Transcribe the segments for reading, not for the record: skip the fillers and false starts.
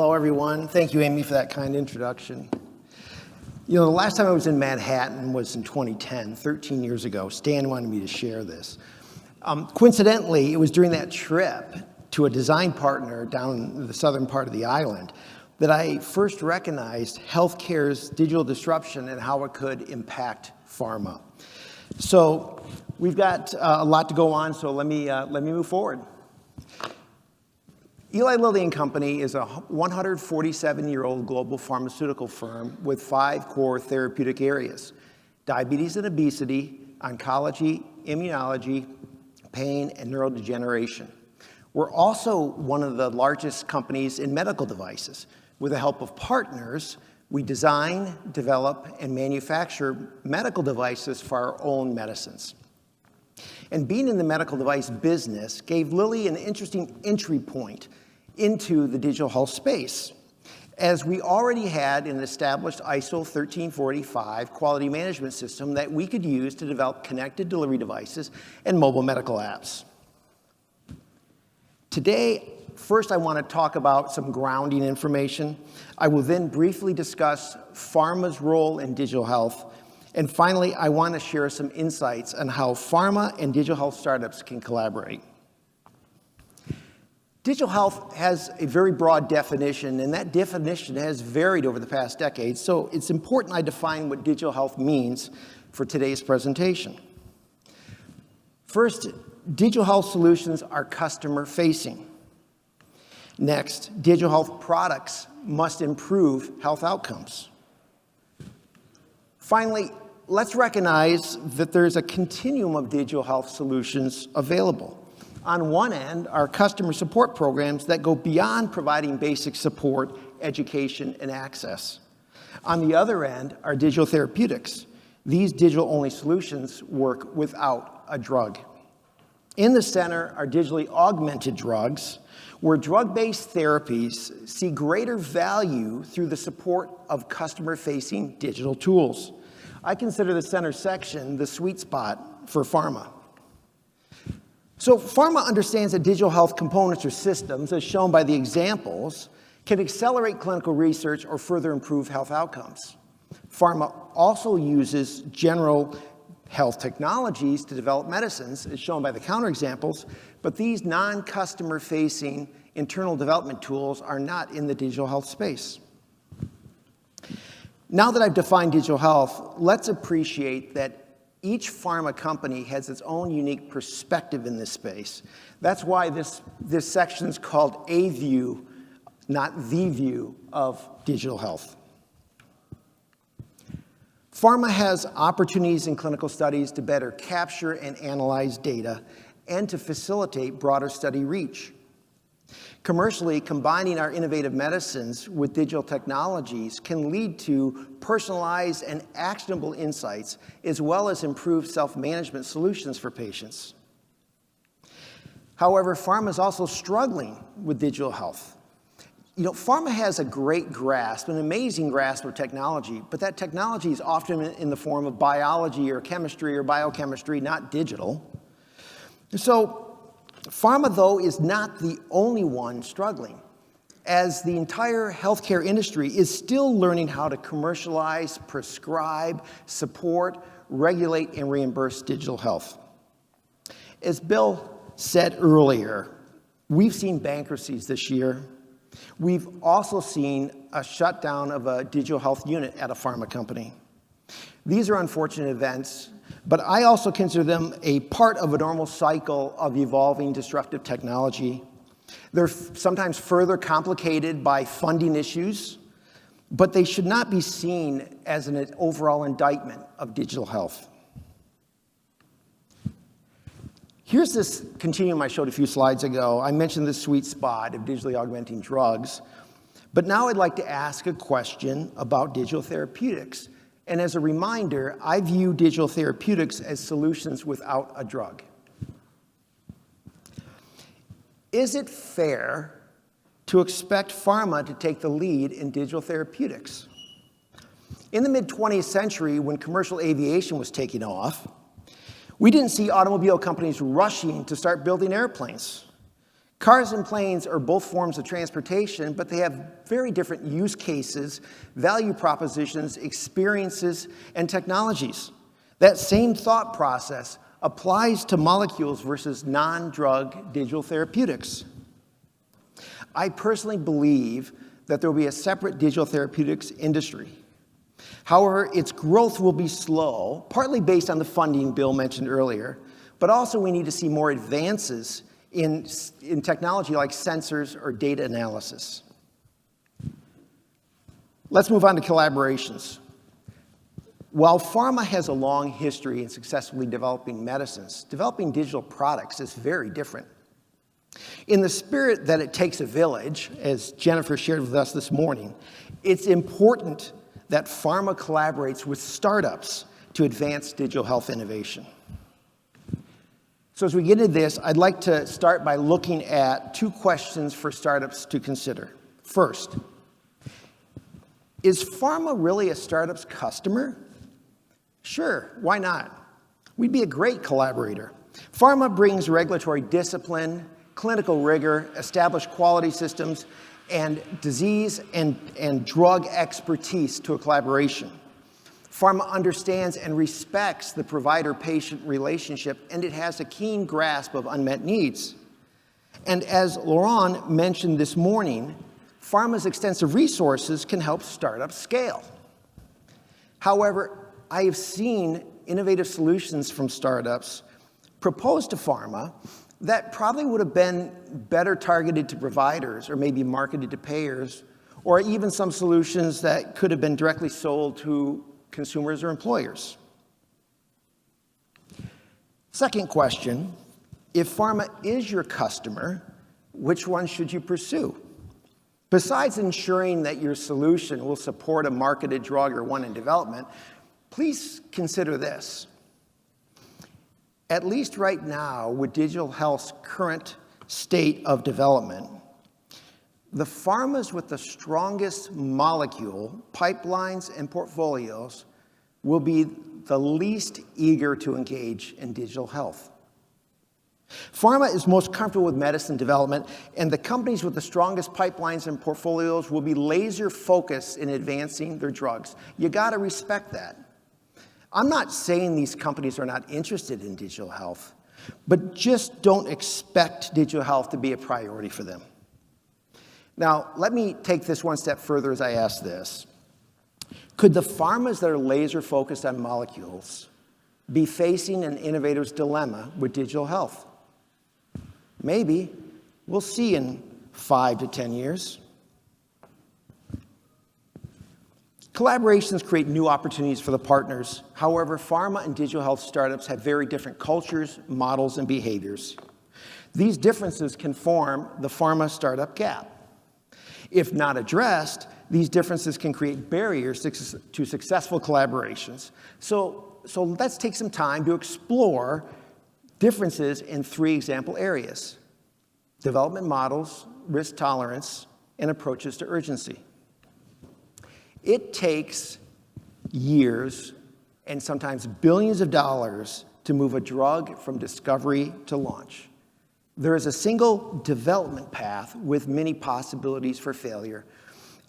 Hello, everyone. Thank you, Amy, for that kind introduction. You know, the last time I was in Manhattan was in 2010, 13 years ago. Stan wanted me to share this. Coincidentally, it was during that trip to a design partner down in the southern part of the island that I first recognized healthcare's digital disruption and how it could impact pharma. So we've got a lot to go on, so let me move forward. Eli Lilly and Company is a 147-year-old global pharmaceutical firm with 5 core therapeutic areas: diabetes and obesity, oncology, immunology, pain, and neurodegeneration. We're also one of the largest companies in medical devices. With the help of partners, we design, develop, and manufacture medical devices for our own medicines. And being in the medical device business gave Lilly an interesting entry point into the digital health space, as we already had an established ISO 13485 quality management system that we could use to develop connected delivery devices and mobile medical apps. Today, first I want to talk about some grounding information. I will then briefly discuss pharma's role in digital health. And finally, I want to share some insights on how pharma and digital health startups can collaborate. Digital health has a very broad definition, and that definition has varied over the past decade, so it's important I define what digital health means for today's presentation. First, digital health solutions are customer-facing. Next, digital health products must improve health outcomes. Finally, let's recognize that there's a continuum of digital health solutions available. On one end are customer support programs that go beyond providing basic support, education, and access. On the other end are digital therapeutics. These digital-only solutions work without a drug. In the center are digitally augmented drugs, where drug-based therapies see greater value through the support of customer-facing digital tools. I consider the center section the sweet spot for pharma. So pharma understands that digital health components or systems, as shown by the examples, can accelerate clinical research or further improve health outcomes. Pharma also uses general health technologies to develop medicines, as shown by the counterexamples, but these non-customer-facing internal development tools are not in the digital health space. Now that I've defined digital health, let's appreciate that each pharma company has its own unique perspective in this space. That's why this section is called A View, not the view of digital health. Pharma has opportunities in clinical studies to better capture and analyze data and to facilitate broader study reach. Commercially, combining our innovative medicines with digital technologies can lead to personalized and actionable insights, as well as improved self-management solutions for patients. However, pharma is also struggling with digital health. You know, pharma has a great grasp, an amazing grasp of technology, but that technology is often in the form of biology or chemistry or biochemistry, not digital. So, pharma, though, is not the only one struggling, as the entire healthcare industry is still learning how to commercialize, prescribe, support, regulate, and reimburse digital health. As Bill said earlier, we've seen bankruptcies this year. We've also seen a shutdown of a digital health unit at a pharma company. These are unfortunate events, but I also consider them a part of a normal cycle of evolving disruptive technology. They're sometimes further complicated by funding issues, but they should not be seen as an overall indictment of digital health. Here's this continuum I showed a few slides ago. I mentioned the sweet spot of digitally augmenting drugs, but now I'd like to ask a question about digital therapeutics. And as a reminder, I view digital therapeutics as solutions without a drug. Is it fair to expect pharma to take the lead in digital therapeutics? In the mid-20th century, when commercial aviation was taking off, we didn't see automobile companies rushing to start building airplanes. Cars and planes are both forms of transportation, but they have very different use cases, value propositions, experiences, and technologies. That same thought process applies to molecules versus non-drug digital therapeutics. I personally believe that there will be a separate digital therapeutics industry. However, its growth will be slow, partly based on the funding Bill mentioned earlier, but also we need to see more advances in technology like sensors or data analysis. Let's move on to collaborations. While pharma has a long history in successfully developing medicines, developing digital products is very different. In the spirit that it takes a village, as Jennifer shared with us this morning, it's important that pharma collaborates with startups to advance digital health innovation. So as we get into this, I'd like to start by looking at 2 questions for startups to consider. First, is pharma really a startup's customer? Sure, why not? We'd be a great collaborator. Pharma brings regulatory discipline, clinical rigor, established quality systems, and disease and drug expertise to a collaboration. Pharma understands and respects the provider-patient relationship, and it has a keen grasp of unmet needs. And as Laurent mentioned this morning, pharma's extensive resources can help startups scale. However, I have seen innovative solutions from startups proposed to pharma that probably would have been better targeted to providers or maybe marketed to payers, or even some solutions that could have been directly sold to consumers or employers. Second question, if pharma is your customer, which one should you pursue? Besides ensuring that your solution will support a marketed drug or one in development, please consider this. At least right now, with digital health's current state of development, the pharmas with the strongest molecule, pipelines, and portfolios will be the least eager to engage in digital health. Pharma is most comfortable with medicine development, and the companies with the strongest pipelines and portfolios will be laser focused in advancing their drugs. You gotta respect that. I'm not saying these companies are not interested in digital health, but just don't expect digital health to be a priority for them. Now, let me take this one step further as I ask this. Could the pharmas that are laser focused on molecules be facing an innovator's dilemma with digital health? Maybe. We'll see in 5 to 10 years. Collaborations create new opportunities for the partners. However, pharma and digital health startups have very different cultures, models, and behaviors. These differences can form the pharma-startup gap. If not addressed, these differences can create barriers to successful collaborations. So let's take some time to explore differences in 3 example areas: development models, risk tolerance, and approaches to urgency. It takes years and sometimes billions of dollars to move a drug from discovery to launch. There is a single development path with many possibilities for failure,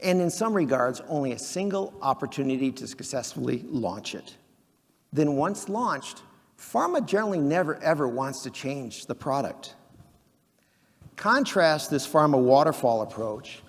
and in some regards, only a single opportunity to successfully launch it. Then once launched, pharma generally never ever wants to change the product. Contrast this pharma waterfall approach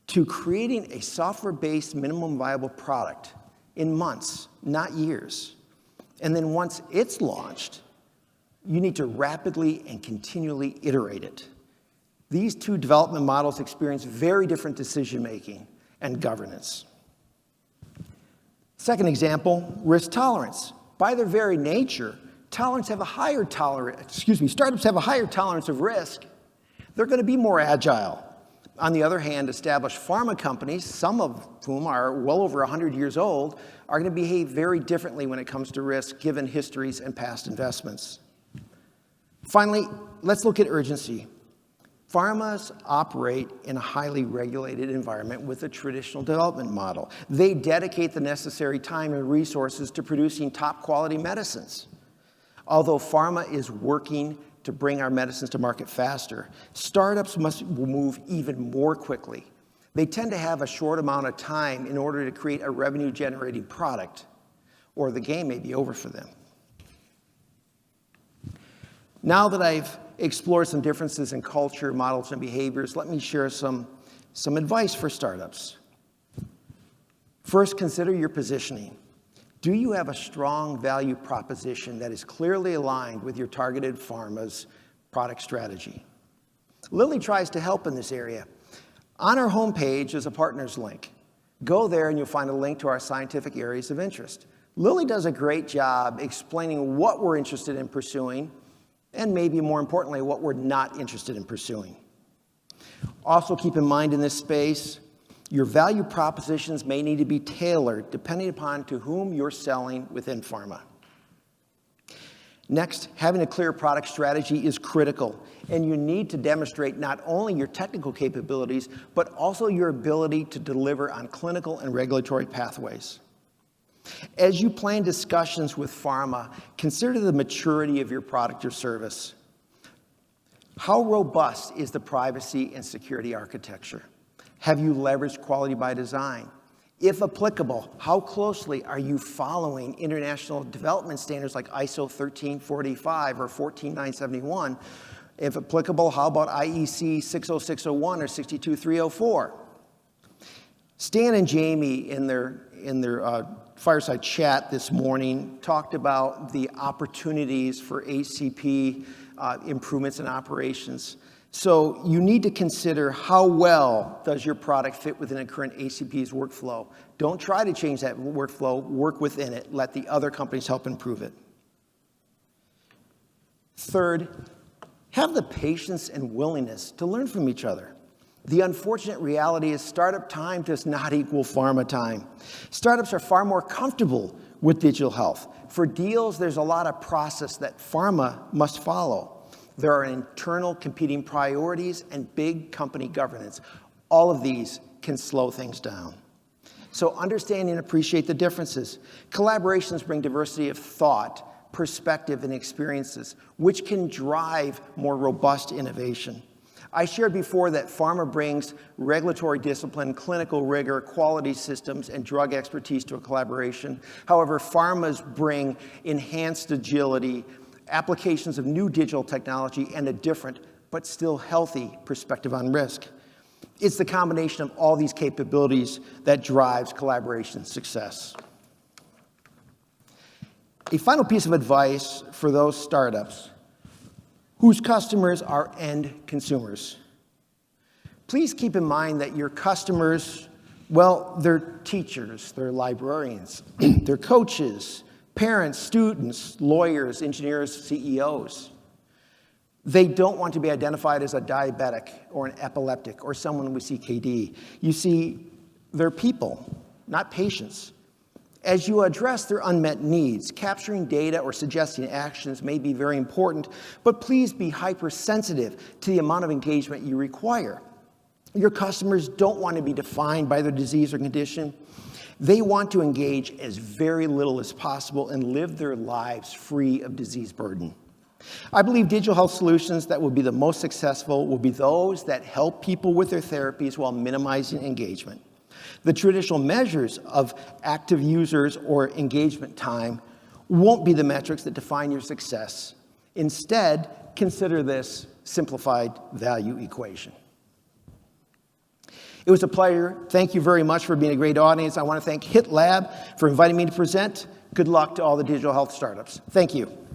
to creating a software-based minimum viable product in months, not years. And then once it's launched, you need to rapidly and continually iterate it. These 2 development models experience very different decision-making and governance. Second example, risk tolerance. By their very nature, startups have a higher tolerance of risk. They're going to be more agile. On the other hand, established pharma companies, some of whom are well over 100 years old, are going to behave very differently when it comes to risk, given histories and past investments. Finally, let's look at urgency. Pharmas operate in a highly regulated environment with a traditional development model. They dedicate the necessary time and resources to producing top quality medicines. Although pharma is working to bring our medicines to market faster, startups must move even more quickly. They tend to have a short amount of time in order to create a revenue-generating product, or the game may be over for them. Now that I've explored some differences in culture, models, and behaviors, let me share some advice for startups. First, consider your positioning. Do you have a strong value proposition that is clearly aligned with your targeted pharma's product strategy? Lilly tries to help in this area. On our homepage is a partners link. Go there and you'll find a link to our scientific areas of interest. Lilly does a great job explaining what we're interested in pursuing, and maybe more importantly, what we're not interested in pursuing. Also keep in mind in this space, your value propositions may need to be tailored depending upon to whom you're selling within pharma. Next, having a clear product strategy is critical, and you need to demonstrate not only your technical capabilities, but also your ability to deliver on clinical and regulatory pathways. As you plan discussions with pharma, consider the maturity of your product or service. How robust is the privacy and security architecture? Have you leveraged quality by design? If applicable, how closely are you following international development standards like ISO 13485 or 14971? If applicable, how about IEC 60601 or 62304? Stan and Jamie in their fireside chat this morning talked about the opportunities for HCP improvements in operations. So you need to consider how well does your product fit within a current HCP's workflow. Don't try to change that workflow, work within it. Let the other companies help improve it. Third, have the patience and willingness to learn from each other. The unfortunate reality is startup time does not equal pharma time. Startups are far more comfortable with digital health. For deals, there's a lot of process that pharma must follow. There are internal competing priorities and big company governance. All of these can slow things down. So understand and appreciate the differences. Collaborations bring diversity of thought, perspective, and experiences, which can drive more robust innovation. I shared before that pharma brings regulatory discipline, clinical rigor, quality systems, and drug expertise to a collaboration. However, pharmas bring enhanced agility, applications of new digital technology, and a different but still healthy perspective on risk. It's the combination of all these capabilities that drives collaboration success. A final piece of advice for those startups whose customers are end consumers. Please keep in mind that your customers, well, they're teachers, they're librarians, they're coaches, parents, students, lawyers, engineers, CEOs. They don't want to be identified as a diabetic or an epileptic or someone with CKD. You see, they're people, not patients. As you address their unmet needs, capturing data or suggesting actions may be very important, but please be hypersensitive to the amount of engagement you require. Your customers don't want to be defined by their disease or condition. They want to engage as very little as possible and live their lives free of disease burden. I believe digital health solutions that will be the most successful will be those that help people with their therapies while minimizing engagement. The traditional measures of active users or engagement time won't be the metrics that define your success. Instead, consider this simplified value equation. It was a pleasure. Thank you very much for being a great audience. I want to thank HIT Lab for inviting me to present. Good luck to all the digital health startups. Thank you.